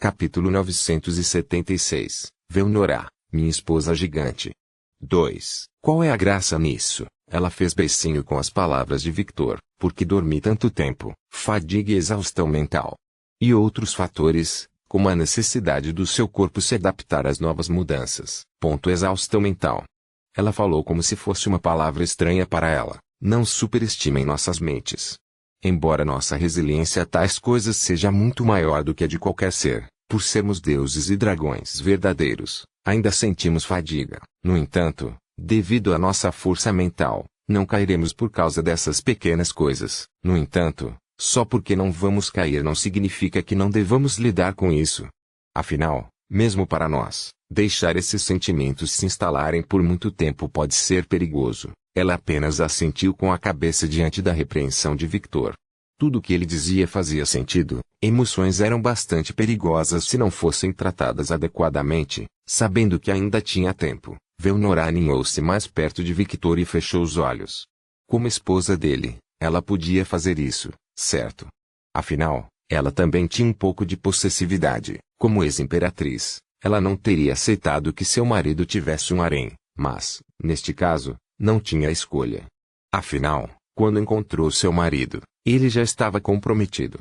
Capítulo 976. Velnorá, minha esposa gigante. 2. Qual é a graça nisso? Ela fez beicinho com as palavras de Victor, porque dormi tanto tempo, fadiga e exaustão mental. E outros fatores, como a necessidade do seu corpo se adaptar às novas mudanças. Exaustão mental. Ela falou como se fosse uma palavra estranha para ela. Não superestimem nossas mentes. Embora nossa resiliência a tais coisas seja muito maior do que a de qualquer ser, por sermos deuses e dragões verdadeiros, ainda sentimos fadiga. No entanto, devido à nossa força mental, não cairemos por causa dessas pequenas coisas. No entanto, só porque não vamos cair não significa que não devamos lidar com isso. Afinal, mesmo para nós, deixar esses sentimentos se instalarem por muito tempo pode ser perigoso. Ela apenas assentiu com a cabeça diante da repreensão de Victor. Tudo o que ele dizia fazia sentido. Emoções eram bastante perigosas se não fossem tratadas adequadamente. Sabendo que ainda tinha tempo, Velnorá aninhou-se mais perto de Victor e fechou os olhos. Como esposa dele, ela podia fazer isso, certo? Afinal, ela também tinha um pouco de possessividade. Como ex-imperatriz, ela não teria aceitado que seu marido tivesse um harém, mas, neste caso, não tinha escolha. Afinal, quando encontrou seu marido, ele já estava comprometido.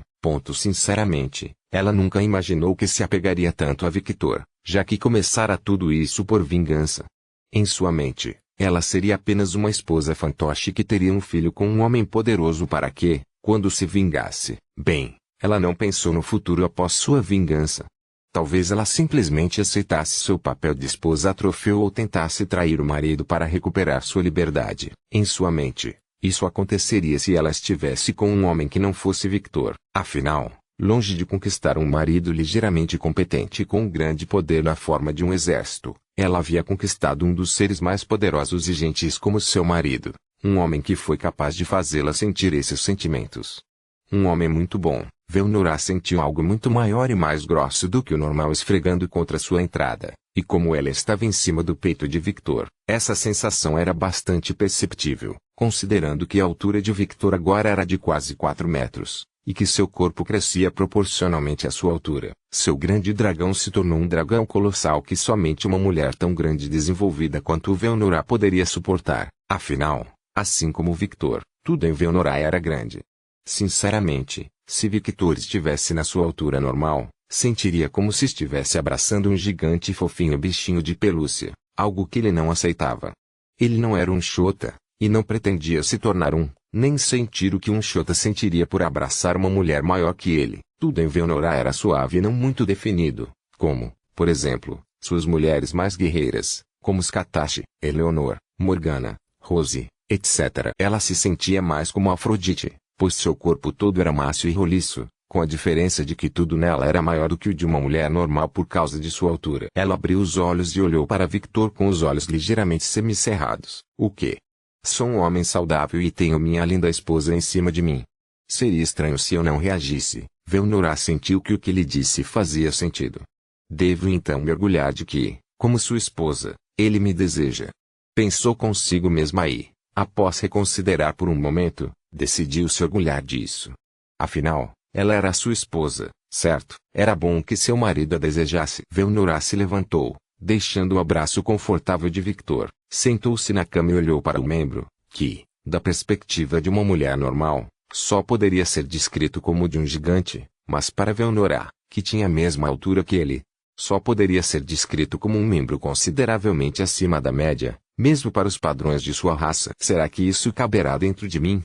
Sinceramente, ela nunca imaginou que se apegaria tanto a Victor, já que começara tudo isso por vingança. Em sua mente, ela seria apenas uma esposa fantoche que teria um filho com um homem poderoso para que, quando se vingasse, bem, ela não pensou no futuro após sua vingança. Talvez ela simplesmente aceitasse seu papel de esposa troféu ou tentasse trair o marido para recuperar sua liberdade. Em sua mente, isso aconteceria se ela estivesse com um homem que não fosse Victor. Afinal, longe de conquistar um marido ligeiramente competente e com grande poder na forma de um exército, ela havia conquistado um dos seres mais poderosos e gentis como seu marido. Um homem que foi capaz de fazê-la sentir esses sentimentos. Um homem muito bom. Velnorá sentiu algo muito maior e mais grosso do que o normal esfregando contra sua entrada, e como ela estava em cima do peito de Victor, essa sensação era bastante perceptível, considerando que a altura de Victor agora era de quase 4 metros, e que seu corpo crescia proporcionalmente à sua altura. Seu grande dragão se tornou um dragão colossal que somente uma mulher tão grande e desenvolvida quanto Velnorá poderia suportar. Afinal, assim como Victor, tudo em Velnorá era grande. Sinceramente, se Victor estivesse na sua altura normal, sentiria como se estivesse abraçando um gigante e fofinho bichinho de pelúcia, algo que ele não aceitava. Ele não era um Xota, e não pretendia se tornar um, nem sentir o que um Xota sentiria por abraçar uma mulher maior que ele. Tudo em Velnorá era suave e não muito definido, como, por exemplo, suas mulheres mais guerreiras, como Skatashi, Eleonor, Morgana, Rose, etc. Ela se sentia mais como Afrodite, pois seu corpo todo era macio e roliço, com a diferença de que tudo nela era maior do que o de uma mulher normal por causa de sua altura. Ela abriu os olhos e olhou para Victor com os olhos ligeiramente semicerrados. O quê? Sou um homem saudável e tenho minha linda esposa em cima de mim. Seria estranho se eu não reagisse. Velnorá sentiu que o que lhe disse fazia sentido. Devo então me orgulhar de que, como sua esposa, ele me deseja. Pensou consigo mesma e, após reconsiderar por um momento, decidiu se orgulhar disso. Afinal, ela era sua esposa, certo? Era bom que seu marido a desejasse. Velnorá se levantou, deixando o abraço confortável de Victor, sentou-se na cama e olhou para o membro, que, da perspectiva de uma mulher normal, só poderia ser descrito como de um gigante, mas para Velnorá, que tinha a mesma altura que ele, só poderia ser descrito como um membro consideravelmente acima da média, mesmo para os padrões de sua raça. Será que isso caberá dentro de mim?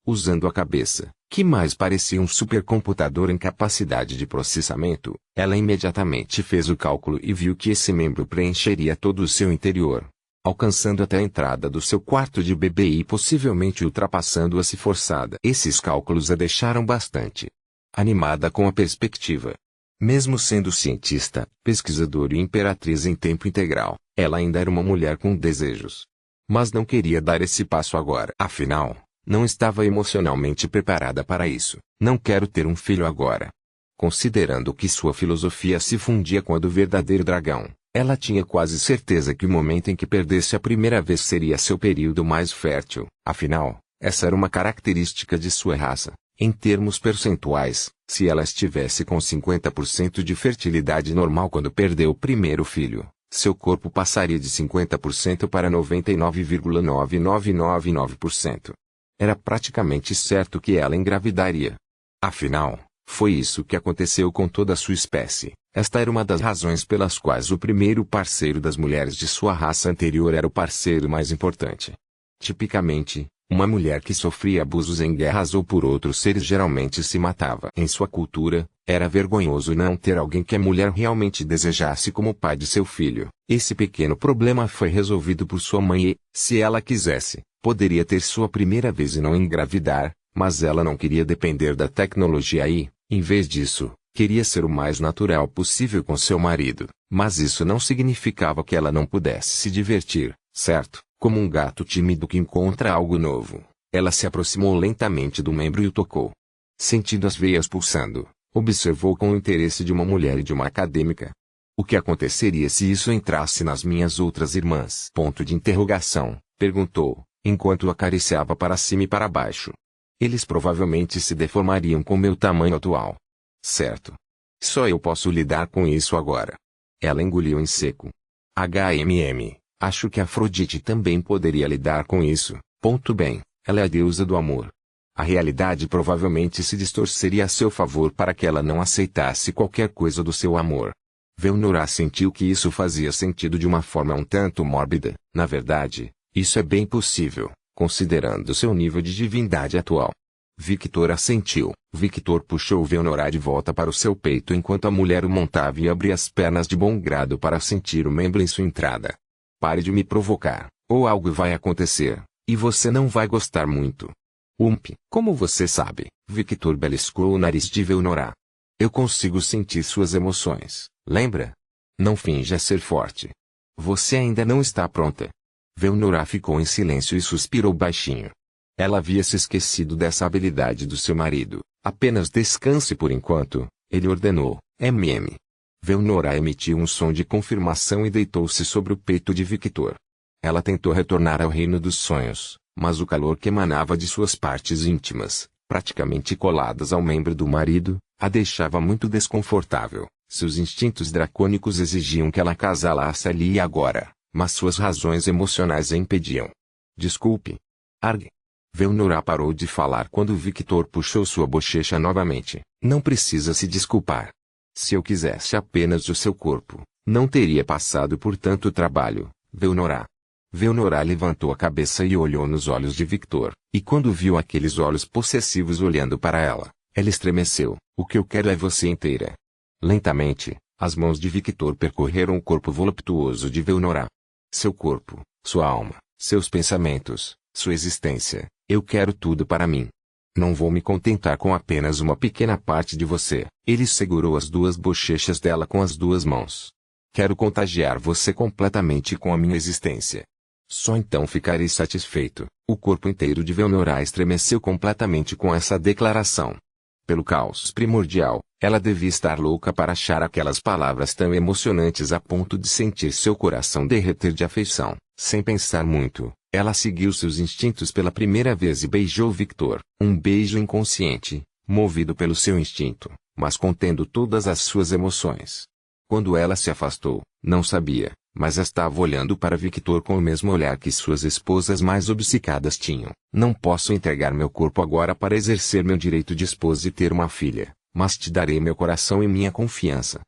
Usando a cabeça, que mais parecia um supercomputador em capacidade de processamento, ela imediatamente fez o cálculo e viu que esse membro preencheria todo o seu interior, alcançando até a entrada do seu quarto de bebê e possivelmente ultrapassando-a se forçada. Esses cálculos a deixaram bastante animada com a perspectiva. Mesmo sendo cientista, pesquisador e imperatriz em tempo integral, ela ainda era uma mulher com desejos. Mas não queria dar esse passo agora. Afinal, não estava emocionalmente preparada para isso. Não quero ter um filho agora. Considerando que sua filosofia se fundia com a do verdadeiro dragão, ela tinha quase certeza que o momento em que perdesse a primeira vez seria seu período mais fértil. Afinal, essa era uma característica de sua raça. Em termos percentuais, se ela estivesse com 50% de fertilidade normal quando perdeu o primeiro filho, seu corpo passaria de 50% para 99,9999%. Era praticamente certo que ela engravidaria. Afinal, foi isso que aconteceu com toda a sua espécie. Esta era uma das razões pelas quais o primeiro parceiro das mulheres de sua raça anterior era o parceiro mais importante. Tipicamente, uma mulher que sofria abusos em guerras ou por outros seres geralmente se matava. Em sua cultura, era vergonhoso não ter alguém que a mulher realmente desejasse como pai de seu filho. Esse pequeno problema foi resolvido por sua mãe e, se ela quisesse, poderia ter sua primeira vez e não engravidar, mas ela não queria depender da tecnologia e, em vez disso, queria ser o mais natural possível com seu marido. Mas isso não significava que ela não pudesse se divertir, certo? Como um gato tímido que encontra algo novo, ela se aproximou lentamente do membro e o tocou. Sentindo as veias pulsando, observou com o interesse de uma mulher e de uma acadêmica. O que aconteceria se isso entrasse nas minhas outras irmãs? Ponto de interrogação, perguntou, enquanto o acariciava para cima e para baixo. Eles provavelmente se deformariam com meu tamanho atual. Certo. Só eu posso lidar com isso agora. Ela engoliu em seco. Acho que Afrodite também poderia lidar com isso. Bem, ela é a deusa do amor. A realidade provavelmente se distorceria a seu favor para que ela não aceitasse qualquer coisa do seu amor. Velnora sentiu que isso fazia sentido de uma forma um tanto mórbida. Na verdade, isso é bem possível, considerando seu nível de divindade atual. Victor assentiu. Victor puxou Velnora de volta para o seu peito enquanto a mulher o montava e abria as pernas de bom grado para sentir o membro em sua entrada. Pare de me provocar, ou algo vai acontecer, e você não vai gostar muito. Como você sabe? Victor beliscou o nariz de Velnora. Eu consigo sentir suas emoções, lembra? Não finja ser forte. Você ainda não está pronta. Velnora ficou em silêncio e suspirou baixinho. Ela havia se esquecido dessa habilidade do seu marido. Apenas descanse por enquanto, ele ordenou. Velnora emitiu um som de confirmação e deitou-se sobre o peito de Victor. Ela tentou retornar ao reino dos sonhos, mas o calor que emanava de suas partes íntimas, praticamente coladas ao membro do marido, a deixava muito desconfortável. Seus instintos dracônicos exigiam que ela acasalasse ali e agora, mas suas razões emocionais a impediam. Desculpe. Arg. Velnora parou de falar quando Victor puxou sua bochecha novamente. Não precisa se desculpar. Se eu quisesse apenas o seu corpo, não teria passado por tanto trabalho, Velnora. Velnora levantou a cabeça e olhou nos olhos de Victor, e quando viu aqueles olhos possessivos olhando para ela, ela estremeceu. O que eu quero é você inteira. Lentamente, as mãos de Victor percorreram o corpo voluptuoso de Velnora. Seu corpo, sua alma, seus pensamentos, sua existência, eu quero tudo para mim. Não vou me contentar com apenas uma pequena parte de você. Ele segurou as duas bochechas dela com as duas mãos. Quero contagiar você completamente com a minha existência. Só então ficarei satisfeito. O corpo inteiro de Velnora estremeceu completamente com essa declaração. Pelo caos primordial, ela devia estar louca para achar aquelas palavras tão emocionantes a ponto de sentir seu coração derreter de afeição. Sem pensar muito, ela seguiu seus instintos pela primeira vez e beijou Victor. Um beijo inconsciente, movido pelo seu instinto, mas contendo todas as suas emoções. Quando ela se afastou, não sabia, mas estava olhando para Victor com o mesmo olhar que suas esposas mais obcecadas tinham. Não posso entregar meu corpo agora para exercer meu direito de esposa e ter uma filha, mas te darei meu coração e minha confiança.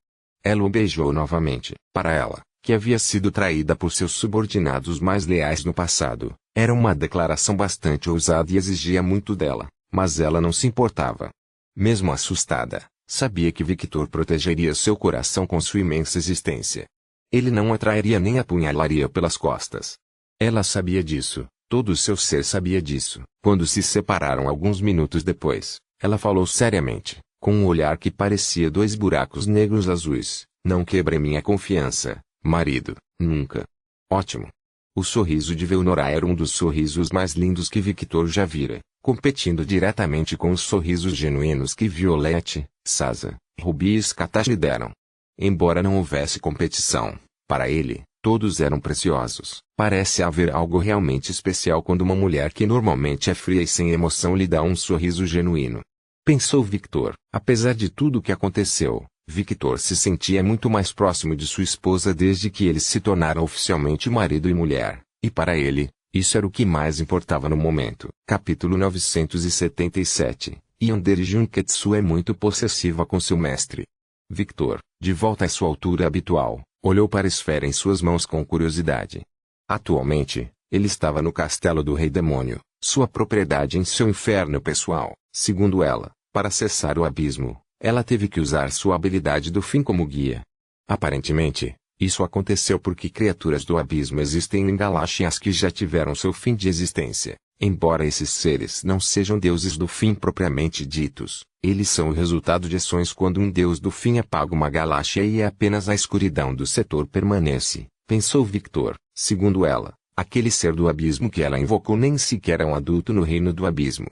Ela o beijou novamente. Para ela, que havia sido traída por seus subordinados mais leais no passado, era uma declaração bastante ousada e exigia muito dela, mas ela não se importava. Mesmo assustada, sabia que Victor protegeria seu coração com sua imensa existência. Ele não a trairia nem a apunhalaria pelas costas. Ela sabia disso, todo o seu ser sabia disso. Quando se separaram alguns minutos depois, ela falou seriamente, com um olhar que parecia dois buracos negros azuis: não quebre minha confiança, marido, nunca. Ótimo. O sorriso de Velnora era um dos sorrisos mais lindos que Victor já vira, competindo diretamente com os sorrisos genuínos que Violette, Sasa, Ruby e Scatash lhe deram. Embora não houvesse competição, para ele, todos eram preciosos. Parece haver algo realmente especial quando uma mulher que normalmente é fria e sem emoção lhe dá um sorriso genuíno. pensou Victor. Apesar de tudo o que aconteceu, Victor se sentia muito mais próximo de sua esposa desde que eles se tornaram oficialmente marido e mulher, e para ele, isso era o que mais importava no momento. Capítulo 977. Yandere Junketsu é muito possessiva com seu mestre. Victor, de volta à sua altura habitual, olhou para a esfera em suas mãos com curiosidade. Atualmente, ele estava no castelo do Rei Demônio, sua propriedade em seu inferno pessoal. Segundo ela, para acessar o abismo, ela teve que usar sua habilidade do fim como guia. Aparentemente, isso aconteceu porque criaturas do abismo existem em galáxias que já tiveram seu fim de existência. Embora esses seres não sejam deuses do fim propriamente ditos, eles são o resultado de ações quando um deus do fim apaga uma galáxia e apenas a escuridão do setor permanece, pensou Victor. Segundo ela, aquele ser do abismo que ela invocou nem sequer é um adulto no reino do abismo.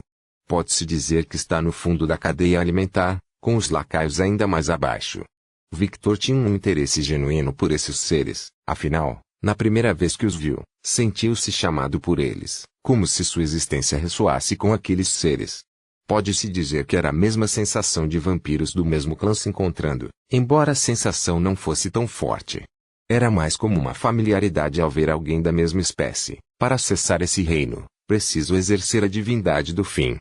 Pode-se dizer que está no fundo da cadeia alimentar, com os lacaios ainda mais abaixo. Victor tinha um interesse genuíno por esses seres, afinal, na primeira vez que os viu, sentiu-se chamado por eles, como se sua existência ressoasse com aqueles seres. Pode-se dizer que era a mesma sensação de vampiros do mesmo clã se encontrando, embora a sensação não fosse tão forte. Era mais como uma familiaridade ao ver alguém da mesma espécie. Para acessar esse reino, preciso exercer a divindade do fim.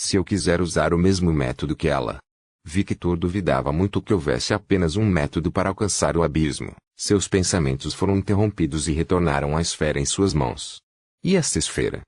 Se eu quiser usar o mesmo método que ela. Victor duvidava muito que houvesse apenas um método para alcançar o abismo. Seus pensamentos foram interrompidos e retornaram à esfera em suas mãos. E essa esfera?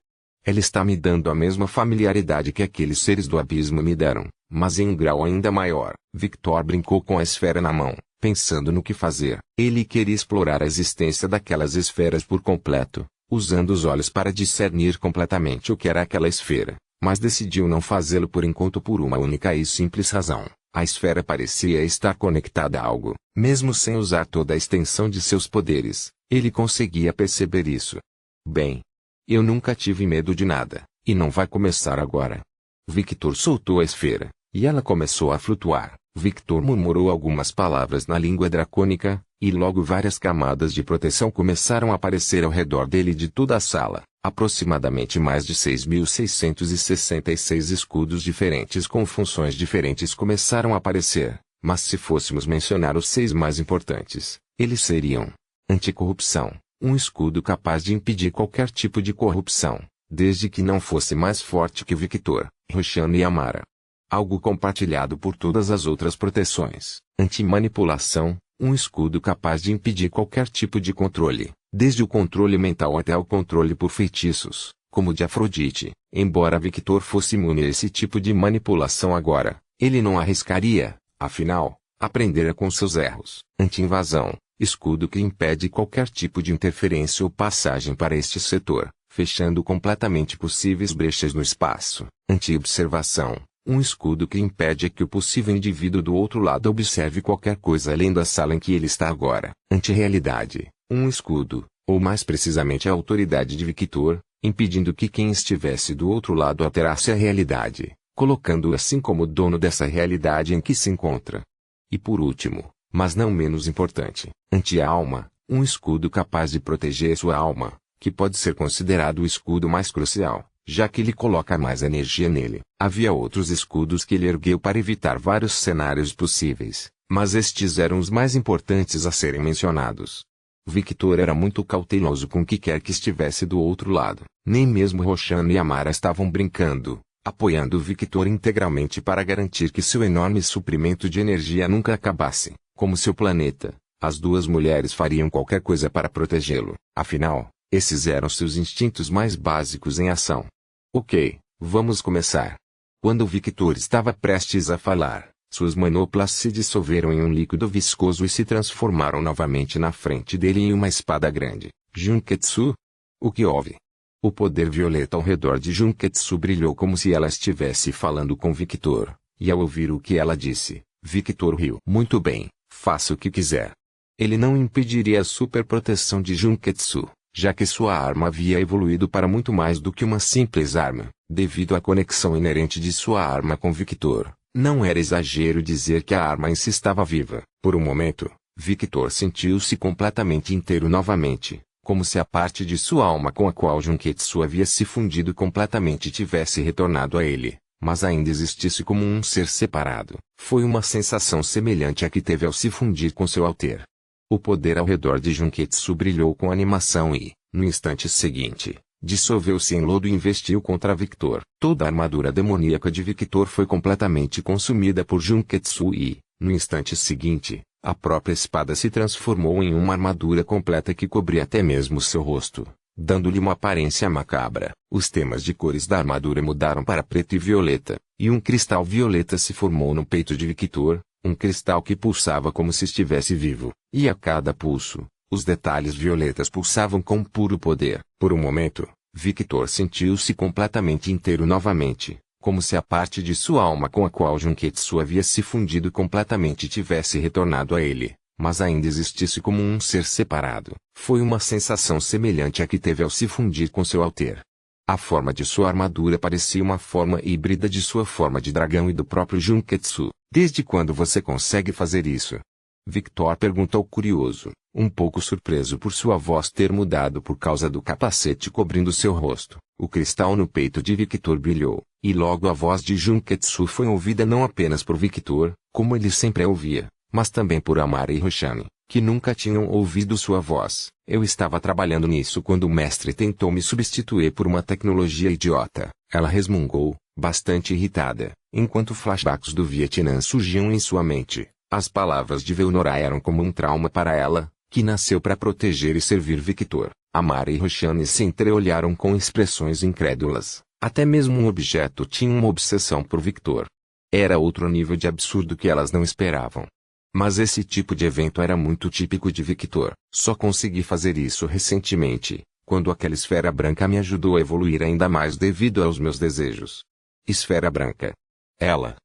Ela está me dando a mesma familiaridade que aqueles seres do abismo me deram, mas em um grau ainda maior. Victor brincou com a esfera na mão, pensando no que fazer. Ele queria explorar a existência daquelas esferas por completo, usando os olhos para discernir completamente o que era aquela esfera, mas decidiu não fazê-lo por enquanto por uma única e simples razão. A esfera parecia estar conectada a algo, mesmo sem usar toda a extensão de seus poderes. Ele conseguia perceber isso. Bem, eu nunca tive medo de nada, e não vai começar agora. Victor soltou a esfera, e ela começou a flutuar. Victor murmurou algumas palavras na língua dracônica, e logo várias camadas de proteção começaram a aparecer ao redor dele e de toda a sala. Aproximadamente mais de 6.666 escudos diferentes com funções diferentes começaram a aparecer, mas se fôssemos mencionar os 6 mais importantes, eles seriam: anticorrupção, um escudo capaz de impedir qualquer tipo de corrupção, desde que não fosse mais forte que Victor, Roshan e Amara. Algo compartilhado por todas as outras proteções. Antimanipulação, um escudo capaz de impedir qualquer tipo de controle, desde o controle mental até o controle por feitiços, como o de Afrodite. Embora Victor fosse imune a esse tipo de manipulação agora, ele não arriscaria, afinal, aprendera com seus erros. Anti-invasão, escudo que impede qualquer tipo de interferência ou passagem para este setor, fechando completamente possíveis brechas no espaço. Anti-observação, um escudo que impede que o possível indivíduo do outro lado observe qualquer coisa além da sala em que ele está agora. Anti-realidade, um escudo, ou mais precisamente a autoridade de Victor, impedindo que quem estivesse do outro lado alterasse a realidade, colocando-o assim como dono dessa realidade em que se encontra. E por último, mas não menos importante, anti-alma, um escudo capaz de proteger sua alma, que pode ser considerado o escudo mais crucial, já que ele coloca mais energia nele. Havia outros escudos que ele ergueu para evitar vários cenários possíveis, mas estes eram os mais importantes a serem mencionados. Victor era muito cauteloso com o que quer que estivesse do outro lado. Nem mesmo Roshan e Amara estavam brincando, apoiando Victor integralmente para garantir que seu enorme suprimento de energia nunca acabasse. Como seu planeta, as duas mulheres fariam qualquer coisa para protegê-lo. Afinal, esses eram seus instintos mais básicos em ação. Ok, vamos começar. Quando Victor estava prestes a falar, suas manoplas se dissolveram em um líquido viscoso e se transformaram novamente na frente dele em uma espada grande. Junketsu? O que houve? O poder violeta ao redor de Junketsu brilhou como se ela estivesse falando com Victor, e ao ouvir o que ela disse, Victor riu. Muito bem, faça o que quiser. Ele não impediria a superproteção de Junketsu, já que sua arma havia evoluído para muito mais do que uma simples arma, devido à conexão inerente de sua arma com Victor. Não era exagero dizer que a arma em si estava viva. Por um momento, Victor sentiu-se completamente inteiro novamente, como se a parte de sua alma com a qual Junketsu havia se fundido completamente tivesse retornado a ele, mas ainda existisse como um ser separado. Foi uma sensação semelhante à que teve ao se fundir com seu alter. O poder ao redor de Junketsu brilhou com animação e, no instante seguinte, dissolveu-se em lodo e investiu contra Victor. Toda a armadura demoníaca de Victor foi completamente consumida por Junketsu e, no instante seguinte, a própria espada se transformou em uma armadura completa que cobria até mesmo seu rosto, dando-lhe uma aparência macabra. Os temas de cores da armadura mudaram para preto e violeta, e um cristal violeta se formou no peito de Victor, um cristal que pulsava como se estivesse vivo, e a cada pulso, os detalhes violetas pulsavam com puro poder. Por um momento, Victor sentiu-se completamente inteiro novamente, como se a parte de sua alma com a qual Junketsu havia se fundido completamente tivesse retornado a ele, mas ainda existisse como um ser separado. Foi uma sensação semelhante à que teve ao se fundir com seu alter. A forma de sua armadura parecia uma forma híbrida de sua forma de dragão e do próprio Junketsu. Desde quando você consegue fazer isso? Victor perguntou curioso, um pouco surpreso por sua voz ter mudado por causa do capacete cobrindo seu rosto. O cristal no peito de Victor brilhou, e logo a voz de Junketsu foi ouvida não apenas por Victor, como ele sempre a ouvia, mas também por Amara e Roshani, que nunca tinham ouvido sua voz. Eu estava trabalhando nisso quando o mestre tentou me substituir por uma tecnologia idiota. Ela resmungou, bastante irritada, enquanto flashbacks do Vietnã surgiam em sua mente. As palavras de Velnora eram como um trauma para ela, que nasceu para proteger e servir Victor. Amara e Roshani se entreolharam com expressões incrédulas. Até mesmo um objeto tinha uma obsessão por Victor. Era outro nível de absurdo que elas não esperavam. Mas esse tipo de evento era muito típico de Victor. Só consegui fazer isso recentemente, quando aquela esfera branca me ajudou a evoluir ainda mais devido aos meus desejos. Esfera branca. Ela.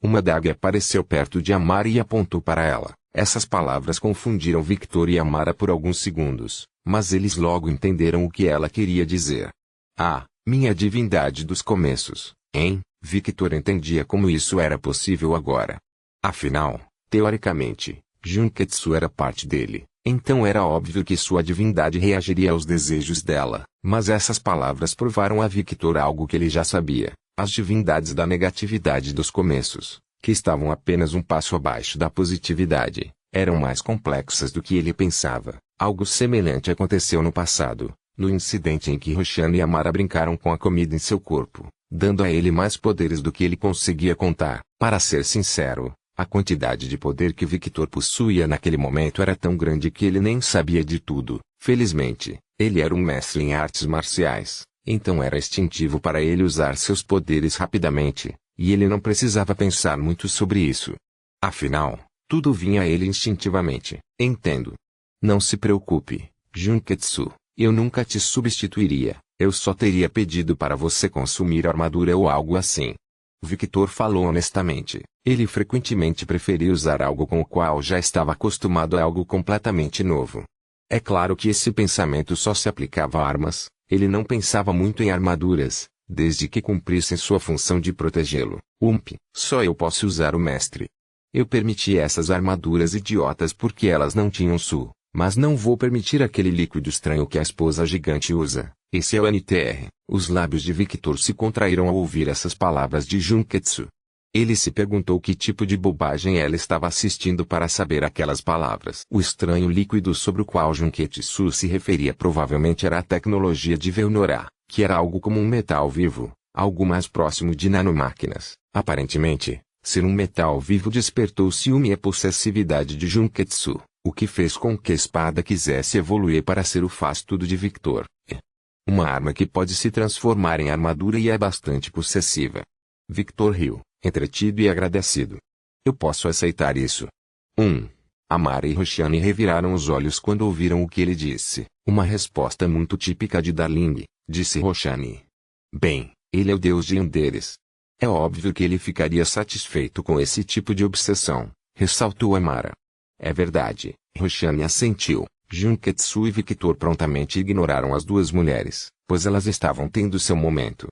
Uma adaga apareceu perto de Amara e apontou para ela. Essas palavras confundiram Victor e Amara por alguns segundos, mas eles logo entenderam o que ela queria dizer. Ah, minha divindade dos começos, hein? Victor entendia como isso era possível agora. Afinal, teoricamente, Junketsu era parte dele, então era óbvio que sua divindade reagiria aos desejos dela. Mas essas palavras provaram a Victor algo que ele já sabia. As divindades da negatividade dos começos, que estavam apenas um passo abaixo da positividade, eram mais complexas do que ele pensava. Algo semelhante aconteceu no passado, no incidente em que Roshani e Amara brincaram com a comida em seu corpo, dando a ele mais poderes do que ele conseguia contar. Para ser sincero, a quantidade de poder que Victor possuía naquele momento era tão grande que ele nem sabia de tudo. Felizmente, ele era um mestre em artes marciais. Então era instintivo para ele usar seus poderes rapidamente, e ele não precisava pensar muito sobre isso. Afinal, tudo vinha a ele instintivamente. Entendo. Não se preocupe, Junketsu, eu nunca te substituiria, eu só teria pedido para você consumir armadura ou algo assim. Victor falou honestamente. Ele frequentemente preferia usar algo com o qual já estava acostumado a algo completamente novo. É claro que esse pensamento só se aplicava a armas. Ele não pensava muito em armaduras, desde que cumprissem sua função de protegê-lo. Só eu posso usar o mestre. Eu permiti essas armaduras idiotas porque elas não tinham su, mas não vou permitir aquele líquido estranho que a esposa gigante usa. Esse é o NTR. Os lábios de Victor se contraíram ao ouvir essas palavras de Junketsu. Ele se perguntou que tipo de bobagem ela estava assistindo para saber aquelas palavras. O estranho líquido sobre o qual Junketsu se referia provavelmente era a tecnologia de Velnora, que era algo como um metal vivo, algo mais próximo de nanomáquinas. Aparentemente, ser um metal vivo despertou o ciúme e a possessividade de Junketsu, o que fez com que a espada quisesse evoluir para ser o faz-tudo de Victor. Uma arma que pode se transformar em armadura e é bastante possessiva. Victor riu, entretido e agradecido. Eu posso aceitar isso. Amara e Roshani reviraram os olhos quando ouviram o que ele disse. Uma resposta muito típica de Darling, disse Roshani. Bem, ele é o deus de Yanderes. É óbvio que ele ficaria satisfeito com esse tipo de obsessão, ressaltou Amara. É verdade, Roshani assentiu. Junketsu e Victor prontamente ignoraram as duas mulheres, pois elas estavam tendo seu momento.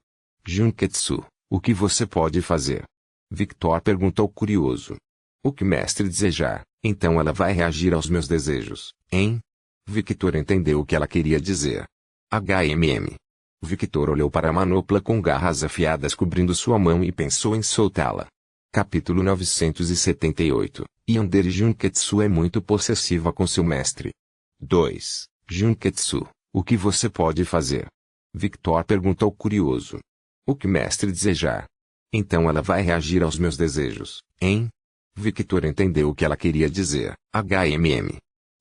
Junketsu, o que você pode fazer? Victor perguntou curioso. O que mestre desejar, então ela vai reagir aos meus desejos, hein? Victor entendeu o que ela queria dizer. HMM. Victor olhou para a manopla com garras afiadas cobrindo sua mão e pensou em soltá-la. Capítulo 978. Yandere Junketsu é muito possessiva com seu mestre. 2. Junketsu, o que você pode fazer? Victor perguntou curioso. O que mestre desejar? Então ela vai reagir aos meus desejos, hein? Victor entendeu o que ela queria dizer.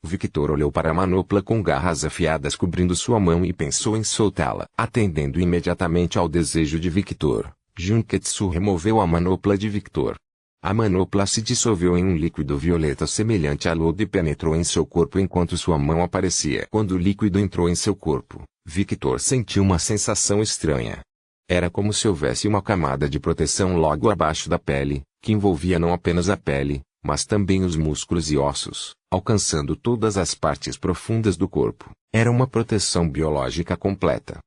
Victor olhou para a manopla com garras afiadas cobrindo sua mão e pensou em soltá-la. Atendendo imediatamente ao desejo de Victor, Junketsu removeu a manopla de Victor. A manopla se dissolveu em um líquido violeta semelhante a lodo e penetrou em seu corpo enquanto sua mão aparecia. Quando o líquido entrou em seu corpo, Victor sentiu uma sensação estranha. Era como se houvesse uma camada de proteção logo abaixo da pele, que envolvia não apenas a pele, mas também os músculos e ossos, alcançando todas as partes profundas do corpo. Era uma proteção biológica completa.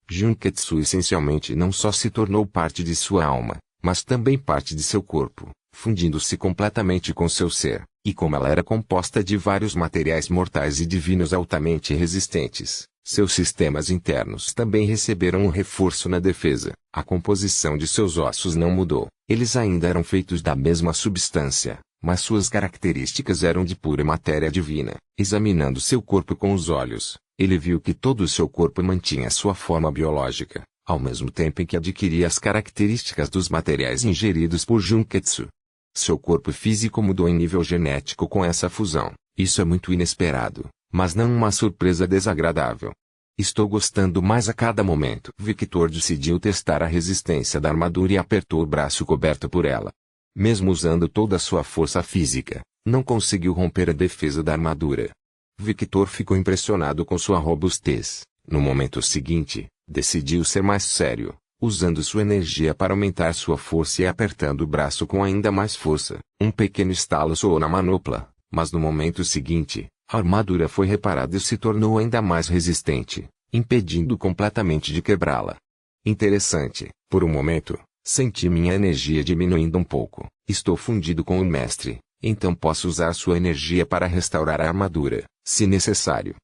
Junketsu essencialmente não só se tornou parte de sua alma, mas também parte de seu corpo, fundindo-se completamente com seu ser, e como ela era composta de vários materiais mortais e divinos altamente resistentes, seus sistemas internos também receberam um reforço na defesa. A composição de seus ossos não mudou, eles ainda eram feitos da mesma substância, mas suas características eram de pura matéria divina. Examinando seu corpo com os olhos, ele viu que todo o seu corpo mantinha sua forma biológica, ao mesmo tempo em que adquiria as características dos materiais ingeridos por Junketsu. Seu corpo físico mudou em nível genético com essa fusão. Isso é muito inesperado, mas não uma surpresa desagradável. Estou gostando mais a cada momento. Victor decidiu testar a resistência da armadura e apertou o braço coberto por ela. Mesmo usando toda a sua força física, não conseguiu romper a defesa da armadura. Victor ficou impressionado com sua robustez. No momento seguinte, decidiu ser mais sério, usando sua energia para aumentar sua força e apertando o braço com ainda mais força. Um pequeno estalo soou na manopla, mas no momento seguinte, a armadura foi reparada e se tornou ainda mais resistente, impedindo completamente de quebrá-la. Interessante, por um momento, senti minha energia diminuindo um pouco. Estou fundido com o mestre, então posso usar sua energia para restaurar a armadura, se necessário.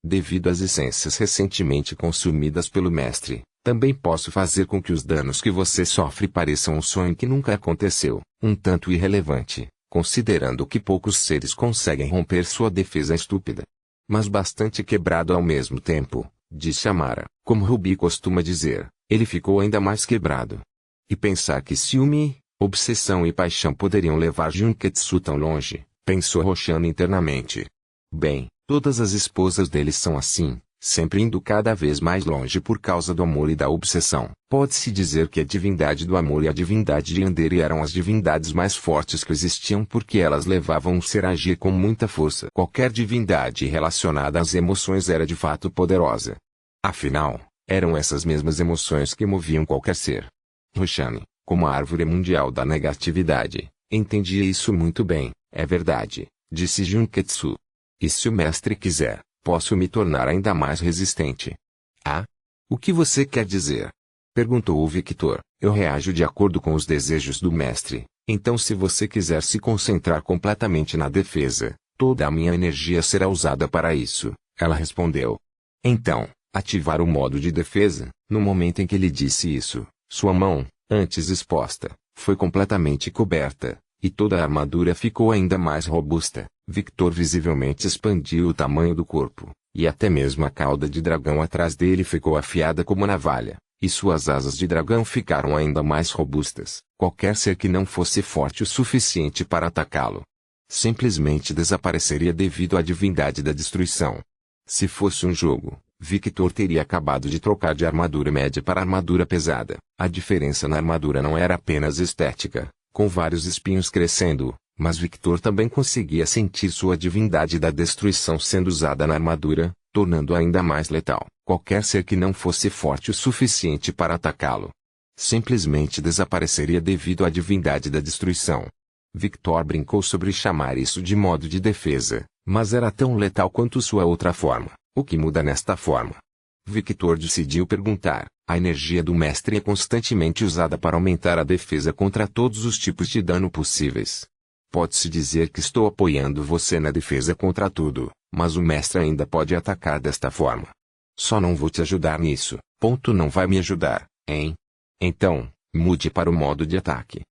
Devido às essências recentemente consumidas pelo mestre, também posso fazer com que os danos que você sofre pareçam um sonho que nunca aconteceu, um tanto irrelevante, considerando que poucos seres conseguem romper sua defesa estúpida. Mas bastante quebrado ao mesmo tempo, disse Amara. Como Ruby costuma dizer, ele ficou ainda mais quebrado. E pensar que ciúme, obsessão e paixão poderiam levar Junketsu tão longe, pensou Roshan internamente. Bem, todas as esposas dele são assim, sempre indo cada vez mais longe por causa do amor e da obsessão. Pode-se dizer que a divindade do amor e a divindade de Yandere eram as divindades mais fortes que existiam porque elas levavam um ser a agir com muita força. Qualquer divindade relacionada às emoções era de fato poderosa. Afinal, eram essas mesmas emoções que moviam qualquer ser. Roshan, como a árvore mundial da negatividade, entendia isso muito bem. É verdade, disse Junketsu. E se o mestre quiser, posso me tornar ainda mais resistente. Ah? O que você quer dizer? Perguntou o Victor. Eu reajo de acordo com os desejos do mestre, então se você quiser se concentrar completamente na defesa, toda a minha energia será usada para isso, ela respondeu. Então, ativar o modo de defesa. No momento em que ele disse isso, sua mão, antes exposta, foi completamente coberta, e toda a armadura ficou ainda mais robusta. Victor visivelmente expandiu o tamanho do corpo, e até mesmo a cauda de dragão atrás dele ficou afiada como navalha, e suas asas de dragão ficaram ainda mais robustas. Qualquer ser que não fosse forte o suficiente para atacá-lo simplesmente desapareceria devido à divindade da destruição. Se fosse um jogo, Victor teria acabado de trocar de armadura média para armadura pesada. A diferença na armadura não era apenas estética, com vários espinhos crescendo, mas Victor também conseguia sentir sua divindade da destruição sendo usada na armadura, tornando-a ainda mais letal. Qualquer ser que não fosse forte o suficiente para atacá-lo simplesmente desapareceria devido à divindade da destruição. Victor brincou sobre chamar isso de modo de defesa, mas era tão letal quanto sua outra forma. O que muda nesta forma? Victor decidiu perguntar. A energia do mestre é constantemente usada para aumentar a defesa contra todos os tipos de dano possíveis. Pode-se dizer que estou apoiando você na defesa contra tudo, mas o mestre ainda pode atacar desta forma. Só não vou te ajudar nisso. Ponto, não vai me ajudar, hein? Então, mude para o modo de ataque.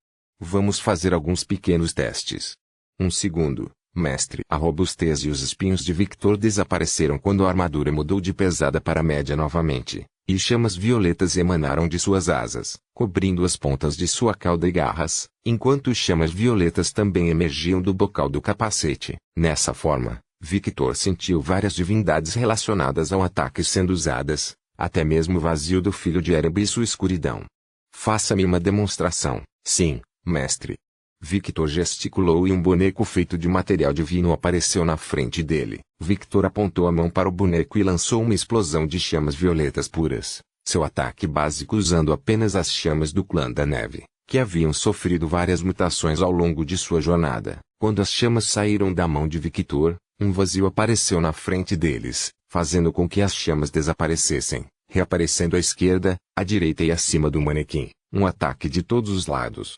Vamos fazer alguns pequenos testes. Um segundo, mestre. A robustez e os espinhos de Victor desapareceram quando a armadura mudou de pesada para média novamente, e chamas violetas emanaram de suas asas, cobrindo as pontas de sua cauda e garras, enquanto chamas violetas também emergiam do bocal do capacete. Nessa forma, Victor sentiu várias divindades relacionadas ao ataque sendo usadas, até mesmo o vazio do filho de Ereb e sua escuridão. Faça-me uma demonstração. Sim, mestre. Victor gesticulou e um boneco feito de material divino apareceu na frente dele. Victor apontou a mão para o boneco e lançou uma explosão de chamas violetas puras, seu ataque básico usando apenas as chamas do clã da neve, que haviam sofrido várias mutações ao longo de sua jornada. Quando as chamas saíram da mão de Victor, um vazio apareceu na frente deles, fazendo com que as chamas desaparecessem, reaparecendo à esquerda, à direita e acima do manequim. Um ataque de todos os lados.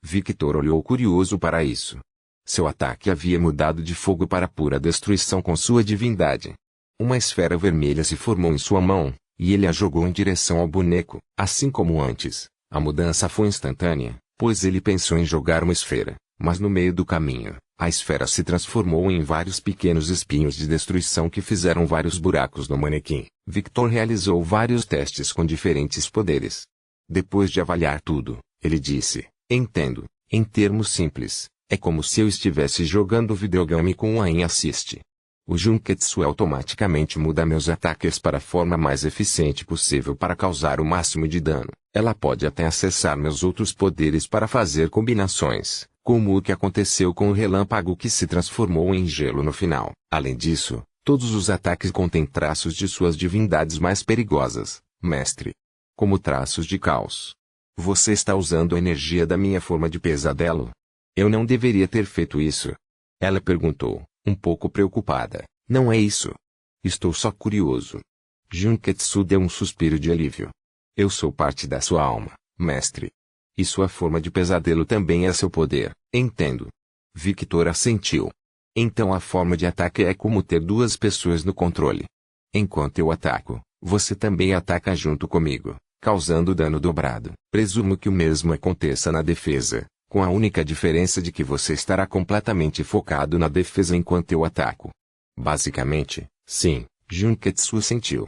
Victor olhou curioso para isso. Seu ataque havia mudado de fogo para pura destruição com sua divindade. Uma esfera vermelha se formou em sua mão, e ele a jogou em direção ao boneco. Assim como antes, a mudança foi instantânea, pois ele pensou em jogar uma esfera, mas no meio do caminho, a esfera se transformou em vários pequenos espinhos de destruição que fizeram vários buracos no manequim. Victor realizou vários testes com diferentes poderes. Depois de avaliar tudo, ele disse: entendo, em termos simples, é como se eu estivesse jogando videogame com um aim assist. O Junketsu automaticamente muda meus ataques para a forma mais eficiente possível para causar o máximo de dano. Ela pode até acessar meus outros poderes para fazer combinações, como o que aconteceu com o relâmpago que se transformou em gelo no final. Além disso, todos os ataques contêm traços de suas divindades mais perigosas, mestre. Como traços de caos. Você está usando a energia da minha forma de pesadelo? Eu não deveria ter feito isso. Ela perguntou, um pouco preocupada. Não é isso. Estou só curioso. Junketsu deu um suspiro de alívio. Eu sou parte da sua alma, mestre. E sua forma de pesadelo também é seu poder, entendo. Victor assentiu. Então a forma de ataque é como ter duas pessoas no controle. Enquanto eu ataco, você também ataca junto comigo, causando dano dobrado. Presumo que o mesmo aconteça na defesa, com a única diferença de que você estará completamente focado na defesa enquanto eu ataco. Basicamente, sim, Junketsu sentiu.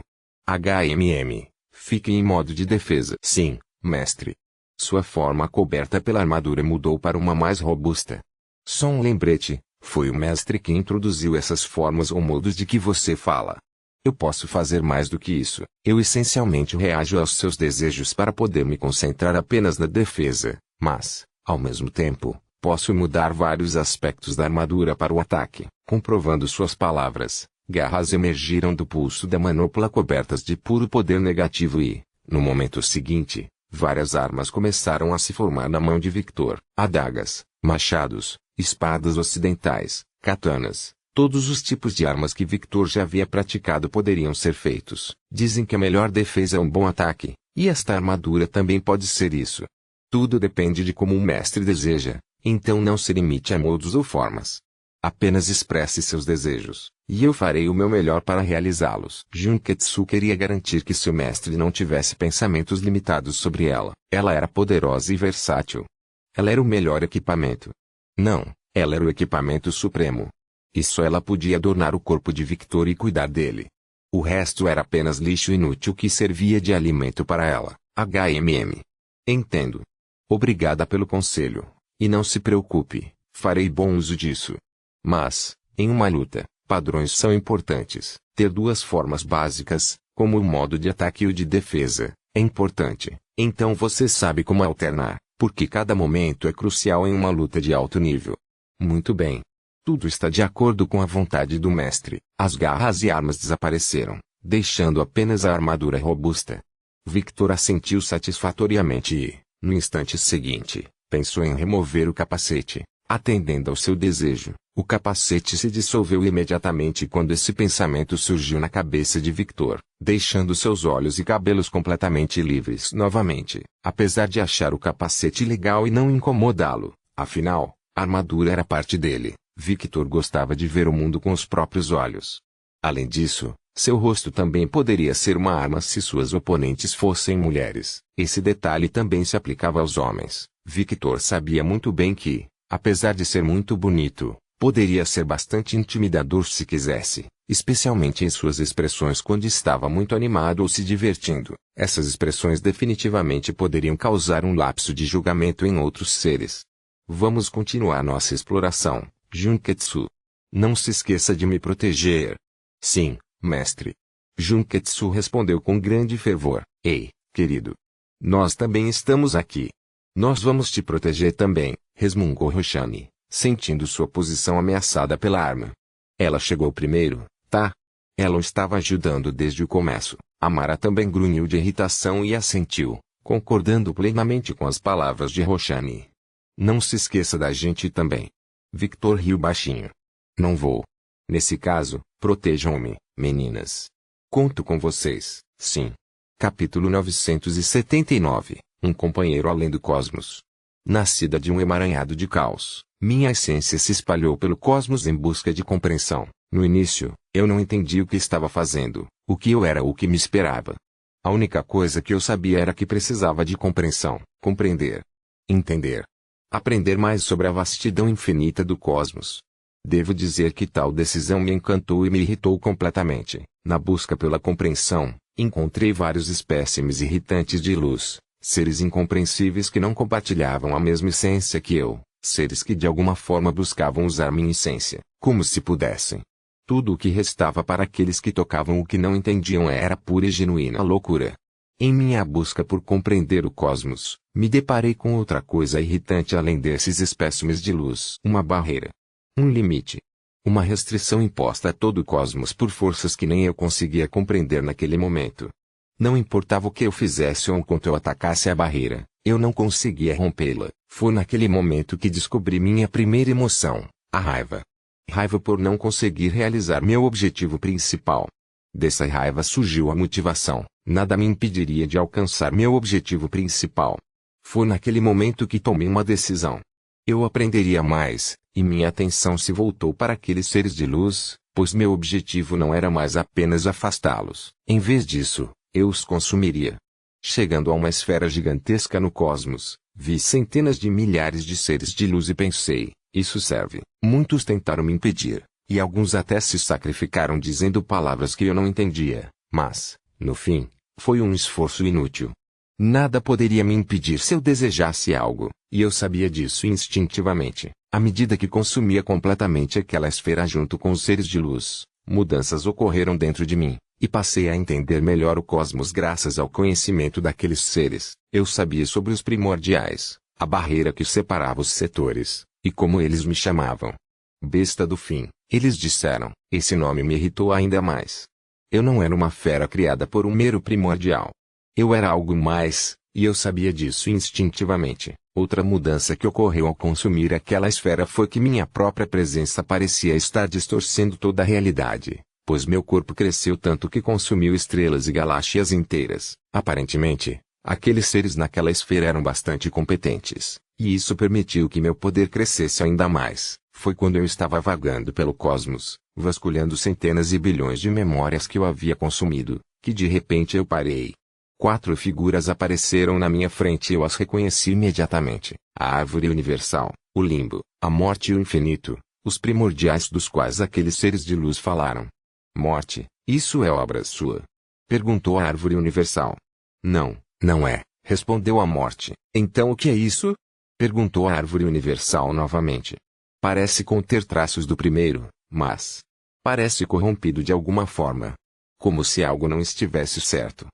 Fique em modo de defesa. Sim, mestre. Sua forma coberta pela armadura mudou para uma mais robusta. Só um lembrete, foi o mestre que introduziu essas formas ou modos de que você fala. Eu posso fazer mais do que isso. Eu essencialmente reajo aos seus desejos para poder me concentrar apenas na defesa, mas, ao mesmo tempo, posso mudar vários aspectos da armadura para o ataque. Comprovando suas palavras, garras emergiram do pulso da manopla cobertas de puro poder negativo e, no momento seguinte, várias armas começaram a se formar na mão de Victor. Adagas, machados, espadas ocidentais, katanas. Todos os tipos de armas que Victor já havia praticado poderiam ser feitos. Dizem que a melhor defesa é um bom ataque, e esta armadura também pode ser isso. Tudo depende de como o mestre deseja, então não se limite a modos ou formas. Apenas expresse seus desejos, e eu farei o meu melhor para realizá-los. Junketsu queria garantir que seu mestre não tivesse pensamentos limitados sobre ela. Ela era poderosa e versátil. Ela era o melhor equipamento. Não, ela era o equipamento supremo. E só ela podia adornar o corpo de Victor e cuidar dele. O resto era apenas lixo inútil que servia de alimento para ela. Entendo. Obrigada pelo conselho. E não se preocupe, farei bom uso disso. Mas, em uma luta, padrões são importantes. Ter duas formas básicas, como o modo de ataque e o de defesa, é importante. Então você sabe como alternar, porque cada momento é crucial em uma luta de alto nível. Muito bem. Tudo está de acordo com a vontade do mestre. As garras e armas desapareceram, deixando apenas a armadura robusta. Victor assentiu satisfatoriamente e, no instante seguinte, pensou em remover o capacete. Atendendo ao seu desejo, o capacete se dissolveu imediatamente quando esse pensamento surgiu na cabeça de Victor, deixando seus olhos e cabelos completamente livres novamente. Apesar de achar o capacete legal e não incomodá-lo, afinal, a armadura era parte dele. Victor gostava de ver o mundo com os próprios olhos. Além disso, Seu rosto também poderia ser uma arma se suas oponentes fossem mulheres. Esse detalhe também se aplicava aos homens. Victor sabia muito bem que, apesar de ser muito bonito, poderia ser bastante intimidador se quisesse, especialmente em suas expressões quando estava muito animado ou se divertindo. Essas expressões definitivamente poderiam causar um lapso de julgamento em outros seres. Vamos continuar nossa exploração, Junketsu. Não se esqueça de me proteger. Sim, mestre. Junketsu respondeu com grande fervor. Ei, querido. Nós também estamos aqui. Nós vamos te proteger também, resmungou Roshani, sentindo sua posição ameaçada pela arma. Ela chegou primeiro, tá? Ela o estava ajudando desde o começo. Amara também grunhiu de irritação e assentiu, concordando plenamente com as palavras de Roshani. Não se esqueça da gente também. Victor riu baixinho. Não vou. Nesse caso, protejam-me, meninas. Conto com vocês, sim. Capítulo 979. Um companheiro além do cosmos. Nascida de um emaranhado de caos, minha essência se espalhou pelo cosmos em busca de compreensão. No início, eu não entendi o que estava fazendo, o que eu era ou o que me esperava. A única coisa que eu sabia era que precisava de compreensão, compreender, entender. Aprender mais sobre a vastidão infinita do cosmos. Devo dizer que tal decisão me encantou e me irritou completamente. Na busca pela compreensão, encontrei vários espécimes irritantes de luz, seres incompreensíveis que não compartilhavam a mesma essência que eu, seres que de alguma forma buscavam usar minha essência, como se pudessem. Tudo o que restava para aqueles que tocavam o que não entendiam era pura e genuína loucura. Em minha busca por compreender o cosmos, me deparei com outra coisa irritante além desses espécimes de luz. Uma barreira. Um limite. Uma restrição imposta a todo o cosmos por forças que nem eu conseguia compreender naquele momento. Não importava o que eu fizesse ou o quanto eu atacasse a barreira, eu não conseguia rompê-la. Foi naquele momento que descobri minha primeira emoção, a raiva. Raiva por não conseguir realizar meu objetivo principal. Dessa raiva surgiu a motivação. Nada me impediria de alcançar meu objetivo principal. Foi naquele momento que tomei uma decisão. Eu aprenderia mais, e minha atenção se voltou para aqueles seres de luz, pois meu objetivo não era mais apenas afastá-los. Em vez disso, eu os consumiria. Chegando a uma esfera gigantesca no cosmos, vi centenas de milhares de seres de luz e pensei, isso serve. Muitos tentaram me impedir, e alguns até se sacrificaram dizendo palavras que eu não entendia, mas, no fim, foi um esforço inútil. Nada poderia me impedir se eu desejasse algo, e eu sabia disso instintivamente. À medida que consumia completamente aquela esfera junto com os seres de luz, mudanças ocorreram dentro de mim, e passei a entender melhor o cosmos graças ao conhecimento daqueles seres. Eu sabia sobre os primordiais, a barreira que separava os setores, e como eles me chamavam. Besta do fim, eles disseram. Esse nome me irritou ainda mais. Eu não era uma fera criada por um mero primordial. Eu era algo mais, e eu sabia disso instintivamente. Outra mudança que ocorreu ao consumir aquela esfera foi que minha própria presença parecia estar distorcendo toda a realidade, pois meu corpo cresceu tanto que consumiu estrelas e galáxias inteiras. Aparentemente, aqueles seres naquela esfera eram bastante competentes, e isso permitiu que meu poder crescesse ainda mais. Foi quando eu estava vagando pelo cosmos, vasculhando centenas e bilhões de memórias que eu havia consumido, que de repente eu parei. 4 figuras apareceram na minha frente e eu as reconheci imediatamente. A árvore universal, o limbo, a morte e o infinito, os primordiais dos quais aqueles seres de luz falaram. Morte, isso é obra sua? Perguntou a árvore universal. Não, não é, respondeu a morte. Então o que é isso? Perguntou a árvore universal novamente. Parece conter traços do primeiro, mas parece corrompido de alguma forma. Como se algo não estivesse certo.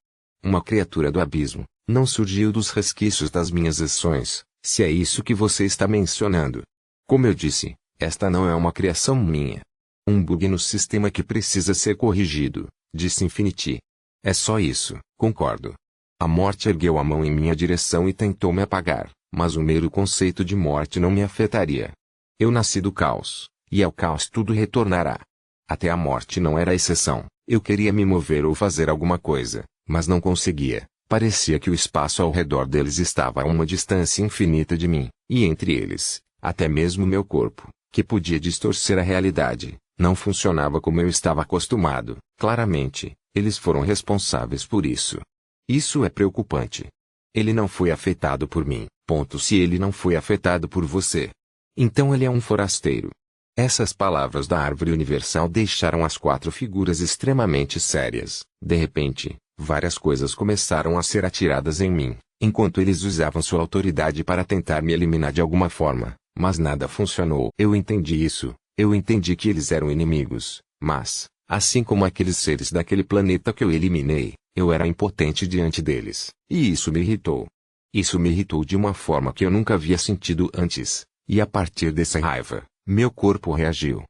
Uma criatura do abismo, não surgiu dos resquícios das minhas ações, se é isso que você está mencionando. Como eu disse, esta não é uma criação minha. Um bug no sistema que precisa ser corrigido, disse Infinity. É só isso, concordo. A morte ergueu a mão em minha direção e tentou me apagar, mas o mero conceito de morte não me afetaria. Eu nasci do caos, e ao caos tudo retornará. Até a morte não era a exceção. Eu queria me mover ou fazer alguma coisa, mas não conseguia. Parecia que o espaço ao redor deles estava a uma distância infinita de mim, e entre eles, até mesmo meu corpo, que podia distorcer a realidade, Não funcionava como eu estava acostumado. Claramente, eles foram responsáveis por isso. Isso é preocupante. Ele não foi afetado por mim. Ponto. Se ele não foi afetado por você, então ele é um forasteiro. Essas palavras da árvore universal deixaram as quatro figuras extremamente sérias. De repente, várias coisas começaram a ser atiradas em mim, enquanto eles usavam sua autoridade para tentar me eliminar de alguma forma, mas nada funcionou. Eu entendi isso. Eu entendi que eles eram inimigos, mas, assim como aqueles seres daquele planeta que eu eliminei, eu era impotente diante deles, e isso me irritou. Isso me irritou de uma forma que eu nunca havia sentido antes, e a partir dessa raiva, meu corpo reagiu.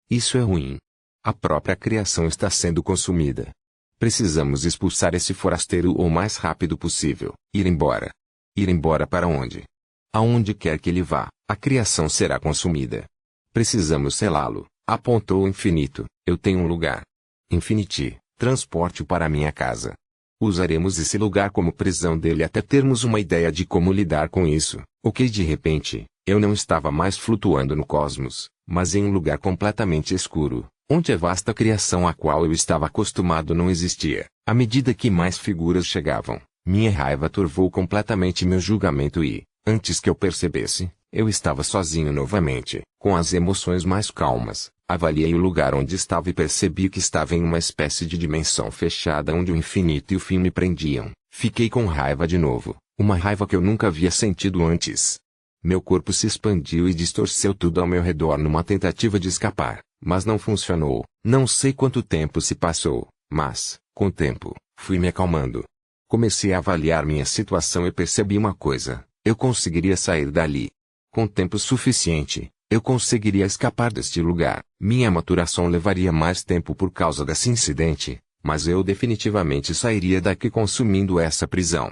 Isso é ruim. A própria criação está sendo consumida. Precisamos expulsar esse forasteiro o mais rápido possível. Ir embora. Ir embora para onde? Aonde quer que ele vá, a criação será consumida. Precisamos selá-lo, apontou o infinito. Eu tenho um lugar. Infinity, transporte-o para minha casa. Usaremos esse lugar como prisão dele até termos uma ideia de como lidar com isso. Ok, de repente, eu não estava mais flutuando no cosmos, mas em um lugar completamente escuro, onde a vasta criação a qual eu estava acostumado não existia. À medida que mais figuras chegavam, minha raiva turvou completamente meu julgamento e, antes que eu percebesse, eu estava sozinho novamente. Com as emoções mais calmas, avaliei o lugar onde estava e percebi que estava em uma espécie de dimensão fechada onde o infinito e o fim me prendiam. Fiquei com raiva de novo, uma raiva que eu nunca havia sentido antes. Meu corpo se expandiu e distorceu tudo ao meu redor numa tentativa de escapar, mas não funcionou. Não sei quanto tempo se passou, mas, com o tempo, fui me acalmando. Comecei a avaliar minha situação e percebi uma coisa: eu conseguiria sair dali. Com tempo suficiente, eu conseguiria escapar deste lugar. Minha maturação levaria mais tempo por causa desse incidente, mas eu definitivamente sairia daqui consumindo essa prisão.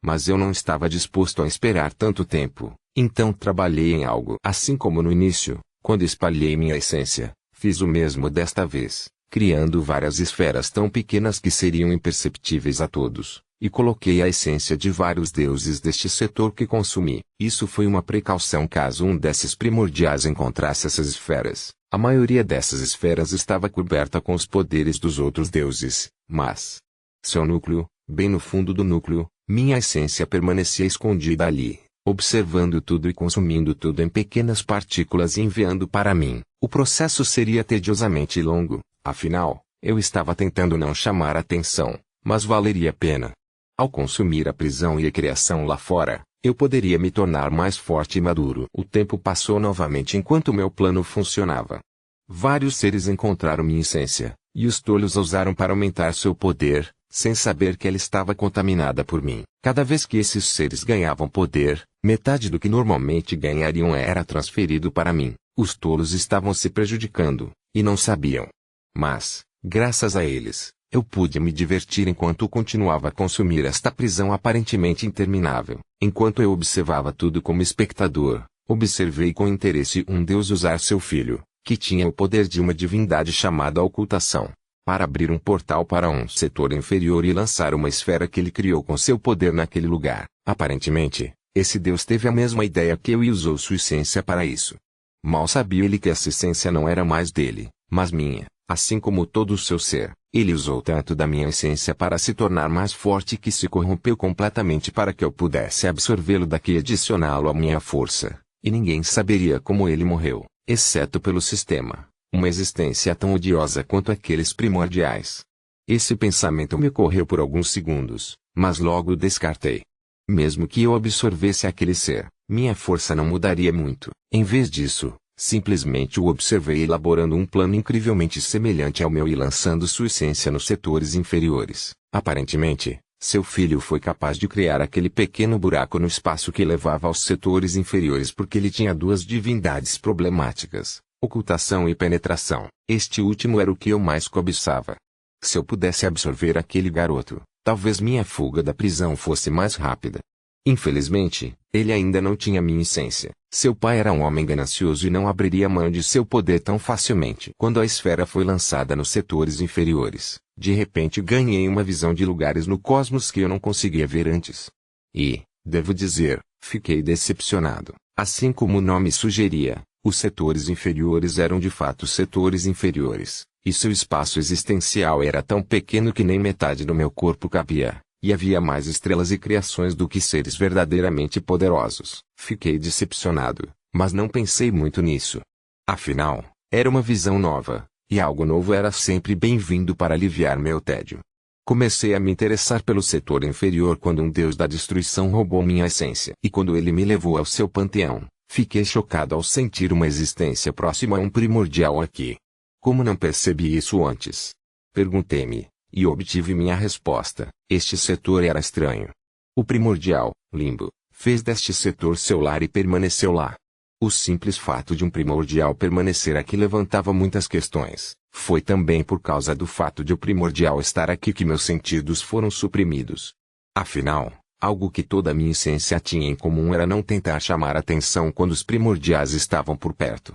Mas eu não estava disposto a esperar tanto tempo, então trabalhei em algo. Assim como no início, quando espalhei minha essência, fiz o mesmo desta vez, criando várias esferas tão pequenas que seriam imperceptíveis a todos. E coloquei a essência de vários deuses deste setor que consumi. Isso foi uma precaução caso um desses primordiais encontrasse essas esferas. A maioria dessas esferas estava coberta com os poderes dos outros deuses, mas seu núcleo, bem no fundo do núcleo, minha essência permanecia escondida ali, observando tudo e consumindo tudo em pequenas partículas e enviando para mim. O processo seria tediosamente longo, afinal, eu estava tentando não chamar atenção, mas valeria a pena. Ao consumir a prisão e a criação lá fora, eu poderia me tornar mais forte e maduro. O tempo passou novamente enquanto meu plano funcionava. Vários seres encontraram minha essência, e os tolos a usaram para aumentar seu poder, sem saber que ela estava contaminada por mim. Cada vez que esses seres ganhavam poder, metade do que normalmente ganhariam era transferido para mim. Os tolos estavam se prejudicando, e não sabiam. Mas, graças a eles, eu pude me divertir enquanto continuava a consumir esta prisão aparentemente interminável. Enquanto eu observava tudo como espectador, observei com interesse um deus usar seu filho, que tinha o poder de uma divindade chamada ocultação, para abrir um portal para um setor inferior e lançar uma esfera que ele criou com seu poder naquele lugar. Aparentemente, esse deus teve a mesma ideia que eu e usou sua essência para isso. Mal sabia ele que essa essência não era mais dele, mas minha. Assim como todo o seu ser, ele usou tanto da minha essência para se tornar mais forte que se corrompeu completamente para que eu pudesse absorvê-lo daqui e adicioná-lo à minha força, e ninguém saberia como ele morreu, exceto pelo sistema, uma existência tão odiosa quanto aqueles primordiais. Esse pensamento me ocorreu por alguns segundos, mas logo descartei. Mesmo que eu absorvesse aquele ser, minha força não mudaria muito. Em vez disso, simplesmente o observei elaborando um plano incrivelmente semelhante ao meu e lançando sua essência nos setores inferiores. Aparentemente, seu filho foi capaz de criar aquele pequeno buraco no espaço que levava aos setores inferiores porque ele tinha duas divindades problemáticas, ocultação e penetração. Este último era o que eu mais cobiçava. Se eu pudesse absorver aquele garoto, talvez minha fuga da prisão fosse mais rápida. Infelizmente, ele ainda não tinha minha essência. Seu pai era um homem ganancioso e não abriria mão de seu poder tão facilmente. Quando a esfera foi lançada nos setores inferiores, de repente ganhei uma visão de lugares no cosmos que eu não conseguia ver antes. E, devo dizer, fiquei decepcionado. Assim como o nome sugeria, Os setores inferiores eram de fato setores inferiores, e seu espaço existencial era tão pequeno que nem metade do meu corpo cabia, e havia mais estrelas e criações do que seres verdadeiramente poderosos. Fiquei decepcionado, mas não pensei muito nisso. Afinal, era uma visão nova, e algo novo era sempre bem-vindo para aliviar meu tédio. Comecei a me interessar pelo setor inferior quando um deus da destruição roubou minha essência. E quando ele me levou ao seu panteão, fiquei chocado ao sentir uma existência próxima a um primordial aqui. Como não percebi isso antes? Perguntei-me, e obtive minha resposta: este setor era estranho. O primordial, limbo, fez deste setor seu lar e permaneceu lá. O simples fato de um primordial permanecer aqui levantava muitas questões. Foi também por causa do fato de o primordial estar aqui que meus sentidos foram suprimidos. Afinal, algo que toda a minha essência tinha em comum era não tentar chamar atenção quando os primordiais estavam por perto.